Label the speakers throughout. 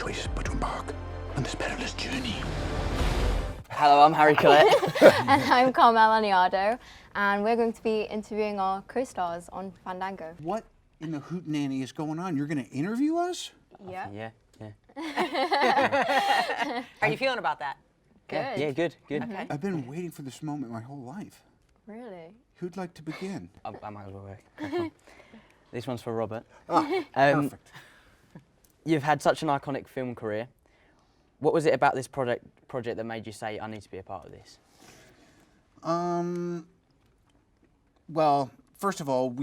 Speaker 1: choice but to embark on this perilous journey.
Speaker 2: Hello, I'm Harry Collett.
Speaker 3: And I'm Carmel Laniado, and we're going to be interviewing our co-stars on Fandango.
Speaker 1: What in the hootenanny is going on? You're going to interview us?
Speaker 3: Yeah.
Speaker 2: Yeah.
Speaker 4: How are you feeling about that?
Speaker 3: Good.
Speaker 2: Yeah, good.
Speaker 4: Okay.
Speaker 1: I've been waiting for this moment my whole life.
Speaker 3: Really?
Speaker 1: Who'd like to begin?
Speaker 2: I might as well crack on. This one's for Robert.
Speaker 1: Perfect.
Speaker 2: You've had such an iconic film career. What was it about this project that made you say, I need to be a part of this?
Speaker 1: Well, first of all,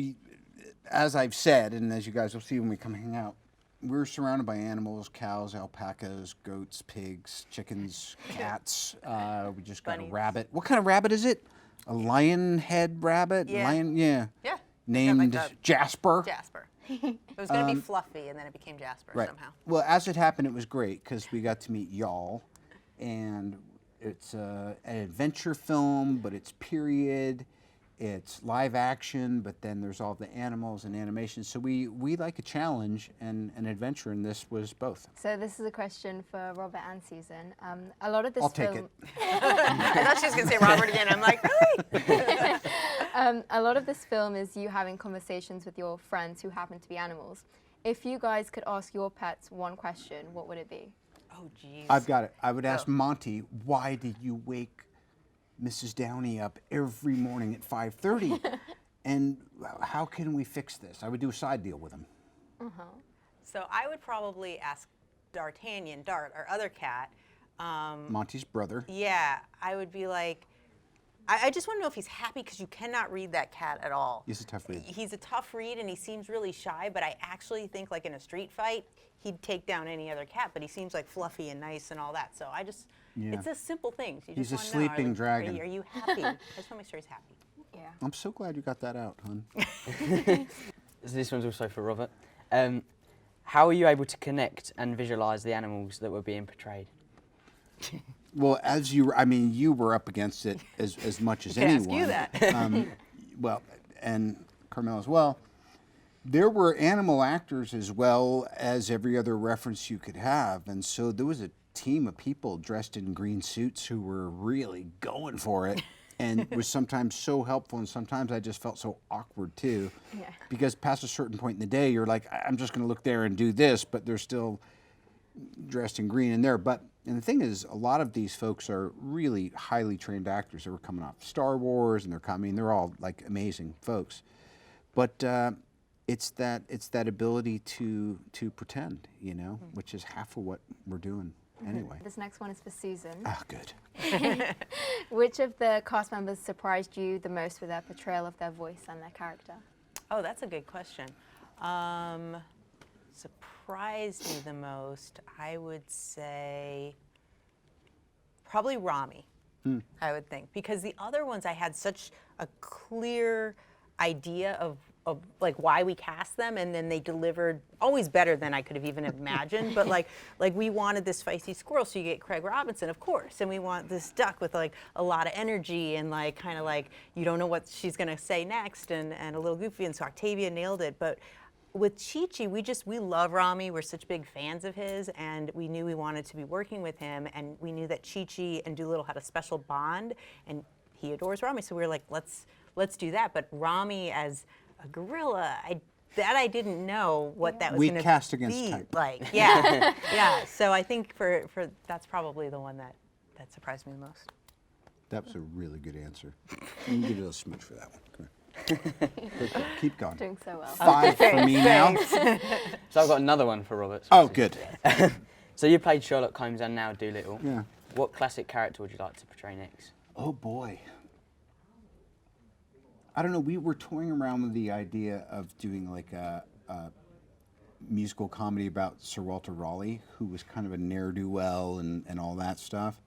Speaker 1: as I've said, and as you guys will see when we come hang out, we're surrounded by animals: cows, alpacas, goats, pigs, chickens, cats. We just got
Speaker 4: Bunnies.
Speaker 1: a rabbit. What kind of rabbit is it? A lion head rabbit?
Speaker 4: Yeah.
Speaker 1: Lion, yeah.
Speaker 4: Yeah.
Speaker 1: Named
Speaker 4: that.
Speaker 1: Jasper.
Speaker 4: Jasper. It was going to be Fluffy, and then it became Jasper
Speaker 1: Right.
Speaker 4: somehow.
Speaker 1: Well, as it happened, it was great because we got to meet y'all, and it's an adventure film, but it's period. It's live action, but then there's all the animals and animation. So we like a challenge, and an adventure, and this was both.
Speaker 3: So this is a question for Robert and Susan. A lot of this
Speaker 1: I'll take
Speaker 3: film,
Speaker 4: I thought she was going to say Robert again. I'm like, really?
Speaker 3: a lot of this film is you having conversations with your friends who happen to be animals. If you guys could ask your pets one question, what would it be?
Speaker 4: Oh, geez.
Speaker 1: I've got it. I would ask Monty, why did you wake Mrs. Downey up every morning at 5:30? And how can we fix this? I would do a side deal with him.
Speaker 4: So I would probably ask D'Artagnan, Dart, our other cat.
Speaker 1: Monty's brother.
Speaker 4: Yeah, I would be like, I just want to know if he's happy, because you cannot read that cat at all.
Speaker 1: He's a tough read.
Speaker 4: He's a tough read, and he seems really shy, but I actually think, like, in a street fight, he'd take down any other cat, but he seems like fluffy and nice and all that. So I just, it's a simple thing. You
Speaker 1: He's
Speaker 4: just
Speaker 1: a
Speaker 4: wanna know,
Speaker 1: sleeping dragon.
Speaker 4: Are you happy? I just want to make sure he's happy.
Speaker 3: Yeah.
Speaker 1: I'm so glad you got that out, hon.
Speaker 2: This one's also for Robert. How were you able to connect and visualise the animals that were being portrayed?
Speaker 1: Well, you were up against it as much as
Speaker 4: I can
Speaker 1: anyone.
Speaker 4: ask you that.
Speaker 1: Well, and Carmel as well. There were animal actors as well as every other reference you could have, and so there was a team of people dressed in green suits who were really going for it, and was sometimes so helpful, and sometimes I just felt so awkward too, because past a certain point in the day, you're like, I'm just going to look there and do this, but they're still dressed in green in there. And the thing is, a lot of these folks are really highly trained actors that were coming off Star Wars, and they're all like amazing folks. But it's that ability to pretend, which is half of what we're doing anyway.
Speaker 3: This next one is for Susan.
Speaker 1: Ah, good.
Speaker 3: Which of the cast members surprised you the most with their portrayal of their voice and their character?
Speaker 4: Oh, that's a good question. Surprised me the most, I would say probably Rami, I would think. Because the other ones, I had such a clear idea of like why we cast them, and then they delivered always better than I could have even imagined. But like we wanted this feisty squirrel, so you get Craig Robinson, of course, and we want this duck with like a lot of energy and like kind of like you don't know what she's gonna say next, and a little goofy, and so Octavia nailed it. But with Chi-Chi, we love Rami. We're such big fans of his, and we knew we wanted to be working with him, and we knew that Chi-Chi and Dolittle had a special bond, and he adores Rami, so we were like, let's do that. But Rami as a gorilla, I didn't know what that was going to be.
Speaker 1: We cast against type.
Speaker 4: Like, yeah, yeah. So I think for that's probably the one that surprised me the most.
Speaker 1: That was a really good answer. I'm gonna give you a smooch for that one. Come here. Keep going.
Speaker 3: Doing so well.
Speaker 1: 5 for me now.
Speaker 2: So I've got another one for Robert.
Speaker 1: Oh, good.
Speaker 2: So you played Sherlock Holmes and now Dolittle.
Speaker 1: Yeah.
Speaker 2: What classic character would you like to portray next?
Speaker 1: Oh boy. I don't know. We were toying around with the idea of doing like a musical comedy about Sir Walter Raleigh, who was kind of a ne'er-do-well and all that stuff.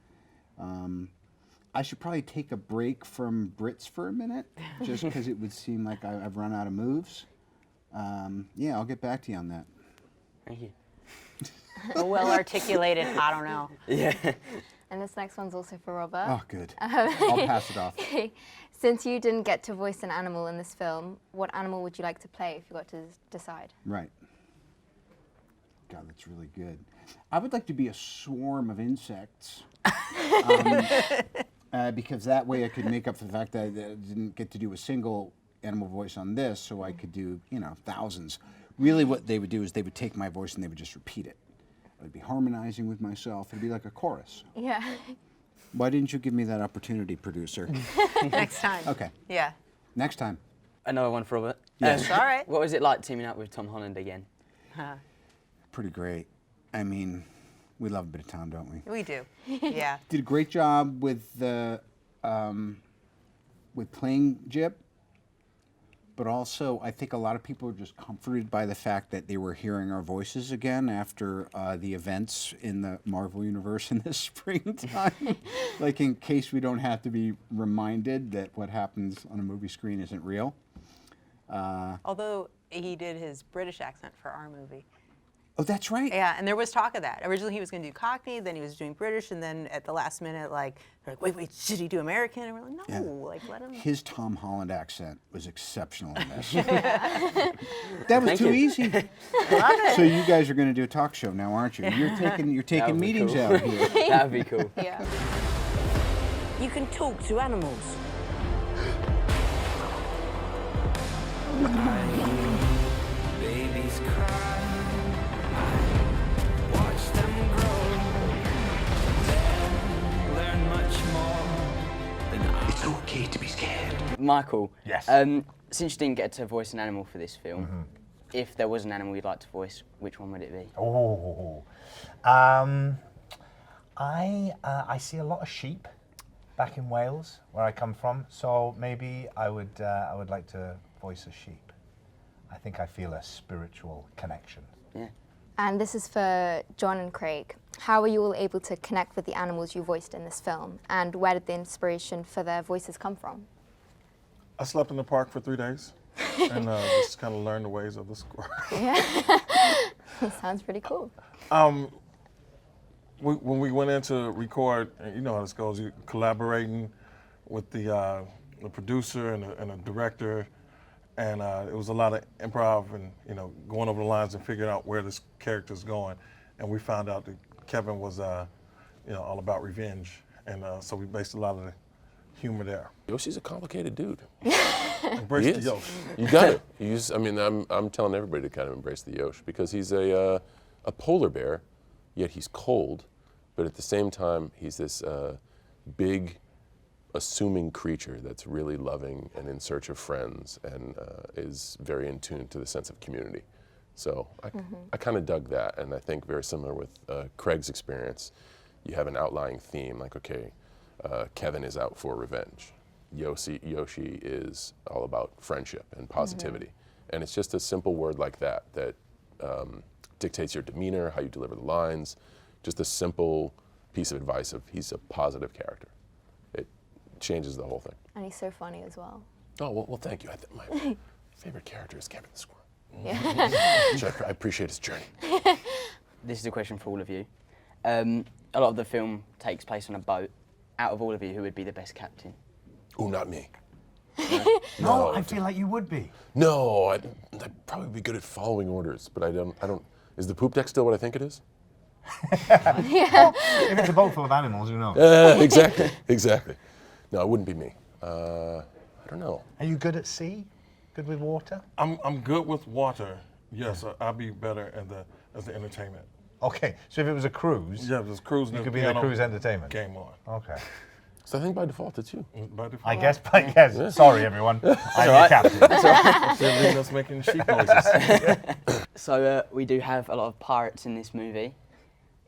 Speaker 1: I should probably take a break from Brits for a minute, just because it would seem like I've run out of moves. Yeah, I'll get back to you on that.
Speaker 2: Thank you.
Speaker 4: A well-articulated, I don't know.
Speaker 2: Yeah.
Speaker 3: And this next one's also for Robert.
Speaker 1: Oh, good. I'll pass it off.
Speaker 3: Since you didn't get to voice an animal in this film, what animal would you like to play if you got to decide?
Speaker 1: Right. God, that's really good. I would like to be a swarm of insects. Because that way I could make up for the fact that I didn't get to do a single animal voice on this, so I could do, thousands. Really what they would do is they would take my voice and they would just repeat it. I would be harmonizing with myself. It'd be like a chorus.
Speaker 3: Yeah.
Speaker 1: Why didn't you give me that opportunity, producer?
Speaker 4: Next time.
Speaker 1: Okay.
Speaker 4: Yeah.
Speaker 1: Next time.
Speaker 2: Another one for Robert.
Speaker 1: Yes.
Speaker 4: All right.
Speaker 2: What was it like teaming up with Tom Holland again?
Speaker 1: Pretty great. I mean, we love a bit of Tom, don't we?
Speaker 4: We do. Yeah.
Speaker 1: Did a great job with playing Jip, but also I think a lot of people are just comforted by the fact that they were hearing our voices again after the events in the Marvel Universe in the springtime. Like in case we don't have to be reminded that what happens on a movie screen isn't real.
Speaker 4: Although he did his British accent for our movie.
Speaker 1: Oh, that's right.
Speaker 4: Yeah, and there was talk of that. Originally he was going to do Cockney, then he was doing British, and then at the last minute, they're like, wait, should he do American? And we're like, no, let him.
Speaker 1: His Tom Holland accent was exceptional in this. That was too easy.
Speaker 4: Love it.
Speaker 1: So you guys are going to do a talk show now, aren't you? You're taking meetings
Speaker 2: cool.
Speaker 1: out here.
Speaker 2: That'd be cool.
Speaker 3: Yeah.
Speaker 5: You can talk to animals.
Speaker 6: Babies cry. Watch them grow. Then learn much more than I. It's okay to be scared.
Speaker 2: Michael.
Speaker 7: Yes.
Speaker 2: Since you didn't get to voice an animal for this film, if there was an animal you'd like to voice, which one would it be?
Speaker 7: Oh, I see a lot of sheep back in Wales, where I come from. So maybe I would like to voice a sheep. I think I feel a spiritual connection.
Speaker 2: Yeah.
Speaker 3: And this is for John and Craig. How were you all able to connect with the animals you voiced in this film? And where did the inspiration for their voices come from?
Speaker 8: I slept in the park for 3 days and just kind of learned the ways of the squirrel.
Speaker 3: Yeah. Sounds pretty cool.
Speaker 8: When we went in to record, and you know how this goes, you're collaborating with the producer and the director, and it was a lot of improv and going over the lines and figuring out where this character's going. And we found out that Kevin was all about revenge, and so we based a lot of the humor there.
Speaker 9: Yoshi's a complicated dude.
Speaker 8: Embrace
Speaker 9: He
Speaker 8: the
Speaker 9: is.
Speaker 8: Yoshi.
Speaker 9: You got it. I'm telling everybody to kind of embrace the Yosh because he's a polar bear, yet he's cold, but at the same time he's this big, assuming creature that's really loving and in search of friends and is very in tune to the sense of community. So I kind of dug that, and I think very similar with Craig's experience. You have an outlying theme, like Kevin is out for revenge. Yoshi is all about friendship and positivity. And it's just a simple word like that dictates your demeanor, how you deliver the lines, just a simple piece of advice of he's a positive character. It changes the whole thing.
Speaker 3: And he's so funny as well.
Speaker 9: Oh, well thank you. My favorite character is Kevin the Squirrel.
Speaker 3: Yeah.
Speaker 9: I appreciate his journey.
Speaker 2: This is a question for all of you. A lot of the film takes place on a boat. Out of all of you, who would be the best captain?
Speaker 9: Oh, not me.
Speaker 7: No, I feel like you would be.
Speaker 9: No, I'd probably be good at following orders, but I don't. Is the poop deck still what I think it is?
Speaker 7: If it's a boat full of animals, who knows?
Speaker 9: Exactly. No, it wouldn't be me. I don't know.
Speaker 7: Are you good at sea? Good with water?
Speaker 8: I'm good with water. Yes, I'll be better as the entertainment.
Speaker 7: Okay, so if it was a cruise,
Speaker 8: Yeah, just cruising.
Speaker 7: you could be the cruise entertainment.
Speaker 8: Game on.
Speaker 7: Okay.
Speaker 9: So I think by default it's you.
Speaker 8: By default.
Speaker 7: I guess, but yes, sorry everyone. I'm
Speaker 2: right.
Speaker 7: the captain.
Speaker 8: They're leaving us making sheep noises.
Speaker 2: So we do have a lot of pirates in this movie.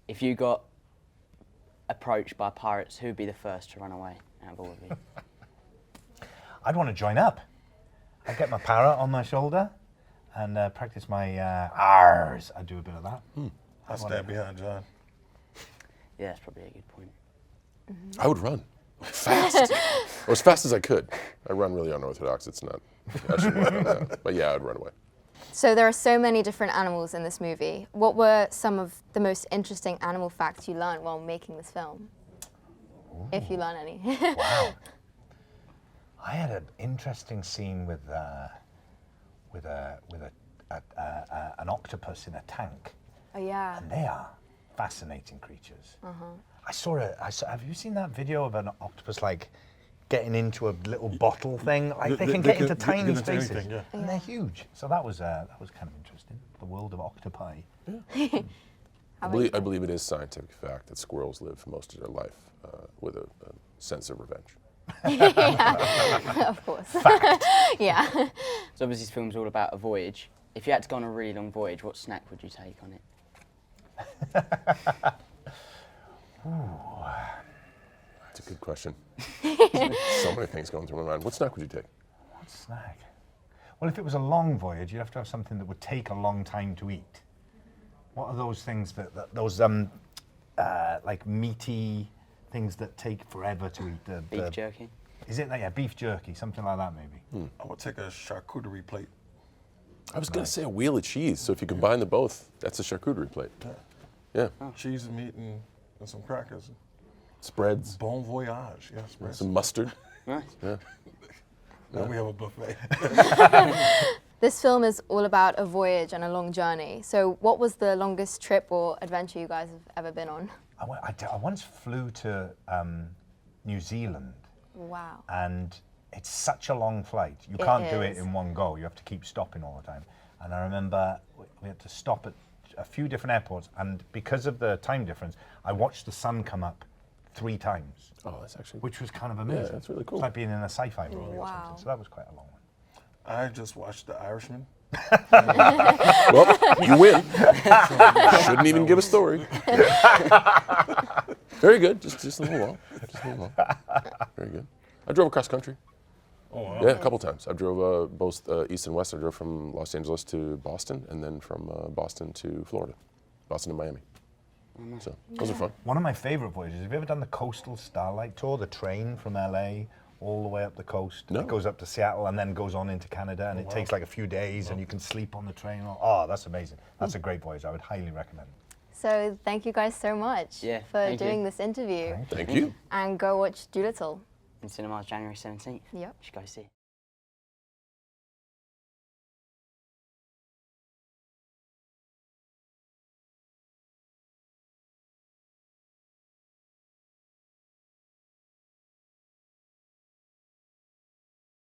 Speaker 2: If you got approached by pirates, who would be the first to run away out of all of you?
Speaker 7: I'd want to join up. I'd get my parrot on my shoulder and practice my R's. I'd do a bit of that.
Speaker 8: I stand behind John.
Speaker 2: Yeah, that's probably a good point.
Speaker 9: I would run fast, or as fast as I could. I run really unorthodox. It's not. I should work on that. But yeah, I'd run away.
Speaker 3: So there are so many different animals in this movie. What were some of the most interesting animal facts you learned while making this film? Ooh. If you learn any.
Speaker 7: Wow. I had an interesting scene with an octopus in a tank,
Speaker 3: Oh yeah.
Speaker 7: And they are fascinating creatures. Have you seen that video of an octopus like getting into a little bottle thing? Like they can get into tiny
Speaker 8: into
Speaker 7: spaces,
Speaker 8: anything, yeah.
Speaker 7: and they're huge. So that was kind of interesting. The world of octopi.
Speaker 9: I believe it is scientific fact that squirrels live most of their life with a sense of revenge.
Speaker 3: Of course. Yeah.
Speaker 2: So obviously this film's all about a voyage. If you had to go on a really long voyage, what snack would you take on it?
Speaker 9: That's a good question. So many things going through my mind. What snack would you take?
Speaker 7: What snack? Well, if it was a long voyage, you'd have to have something that would take a long time to eat. What are those things those like meaty things that take forever to eat?
Speaker 2: Beef jerky?
Speaker 7: Is it that? Yeah, beef jerky, something like that maybe.
Speaker 8: I would take a charcuterie plate.
Speaker 9: I was going to say a wheel of cheese. So if you combine the both, that's a charcuterie plate. Yeah.
Speaker 8: Cheese and meat and some crackers.
Speaker 9: Spreads.
Speaker 8: Bon voyage. Yeah, spreads.
Speaker 9: Some mustard.
Speaker 2: Nice.
Speaker 9: Yeah.
Speaker 8: Now we have a buffet.
Speaker 3: This film is all about a voyage and a long journey. So what was the longest trip or adventure you guys have ever been on?
Speaker 7: I once flew to New Zealand.
Speaker 3: Wow.
Speaker 7: And it's such a long flight. You can't do it in one go. You have to keep stopping all the time. And I remember we had to stop at a few different airports, and because of the time difference, I watched the sun come up 3 times.
Speaker 9: Oh, that's actually...
Speaker 7: Which was kind of amazing.
Speaker 9: Yeah, that's really cool.
Speaker 7: It's like being in a sci-fi movie or
Speaker 3: Wow.
Speaker 7: something. So that was quite a long one.
Speaker 8: I just watched The Irishman.
Speaker 9: Well, you win. Shouldn't even give a story. Very good. Just a little long. Just a little long. Very good. I drove across country.
Speaker 8: Oh, wow.
Speaker 9: Yeah, a couple times. I drove both east and west. I drove from Los Angeles to Boston, and then from Boston to Florida, Boston to Miami. So those are fun.
Speaker 7: One of my favorite voyages, have you ever done the Coastal Starlight Tour, the train from LA all the way up the coast?
Speaker 9: No.
Speaker 7: It goes up to Seattle and then goes on into Canada, and it takes like a few days, and you can sleep on the train. Oh, that's amazing. That's a great voyage. I would highly recommend it.
Speaker 3: So thank you guys so much for
Speaker 2: thank you.
Speaker 3: doing this interview.
Speaker 9: Thank you.
Speaker 3: And go watch Dolittle.
Speaker 2: In cinemas January 17th.
Speaker 3: Yep.
Speaker 2: You should go see it.